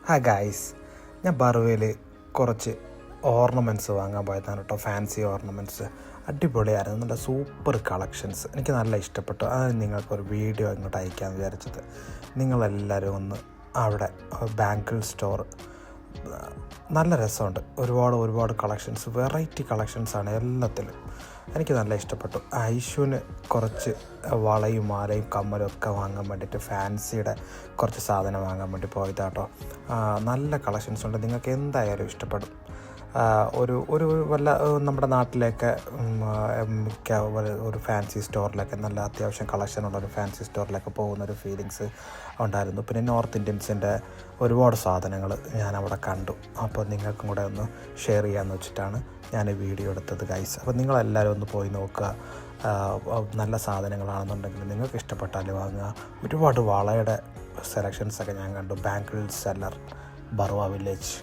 ഹാ ഗായ്സ്, ഞാൻ ബറുവയിൽ കുറച്ച് ഓർണമെൻറ്റ്സ് വാങ്ങാൻ പോയതാണ് കേട്ടോ. ഫാൻസി ഓർണമെൻറ്റ്സ് അടിപൊളിയായിരുന്നു. നല്ല സൂപ്പർ കളക്ഷൻസ്, എനിക്ക് നല്ല ഇഷ്ടപ്പെട്ടു. അത് നിങ്ങൾക്കൊരു വീഡിയോ ഇങ്ങോട്ട് അയക്കാമെന്ന് വിചാരിച്ചത്. നിങ്ങളെല്ലാവരും ഒന്ന് അവിടെ ബാങ്കിൾ സ്റ്റോർ നല്ല രസമുണ്ട്. ഒരുപാട് കളക്ഷൻസ്, വെറൈറ്റി കളക്ഷൻസാണ് എല്ലാത്തിലും. എനിക്ക് നല്ല ഇഷ്ടപ്പെട്ടു. ഐഷുവിന് കുറച്ച് വളയും മാലയും കമ്മലും ഒക്കെ വാങ്ങാൻ വേണ്ടിയിട്ട് ഫാൻസിയുടെ കുറച്ച് സാധനം വാങ്ങാൻ വേണ്ടി പോയതാട്ടോ. നല്ല കളക്ഷൻസ് ഉണ്ട്, നിങ്ങൾക്ക് എന്തായാലും ഇഷ്ടപ്പെടും. ഒരു വല്ല നമ്മുടെ നാട്ടിലേക്ക് മിക്ക ഒരു ഫാൻസി സ്റ്റോറിലൊക്കെ നല്ല അത്യാവശ്യം കളക്ഷനുള്ളൊരു ഫാൻസി സ്റ്റോറിലൊക്കെ പോകുന്നൊരു ഫീലിങ്സ് ഉണ്ടായിരുന്നു. പിന്നെ നോർത്ത് ഇന്ത്യൻസിൻ്റെ ഒരുപാട് സാധനങ്ങൾ ഞാനവിടെ കണ്ടു. അപ്പോൾ നിങ്ങൾക്കും കൂടെ ഒന്ന് ഷെയർ ചെയ്യാമെന്ന് വെച്ചിട്ടാണ് ഞാൻ വീഡിയോ എടുത്തത് ഗൈസ്. അപ്പോൾ നിങ്ങളെല്ലാവരും ഒന്ന് പോയി നോക്കുക. നല്ല സാധനങ്ങളാണെന്നുണ്ടെങ്കിൽ നിങ്ങൾക്ക് ഇഷ്ടപ്പെട്ടാൽ വാങ്ങുക. ഒരുപാട് വളയുടെ സെലക്ഷൻസൊക്കെ ഞാൻ കണ്ടു. Bangle seller, Barua village.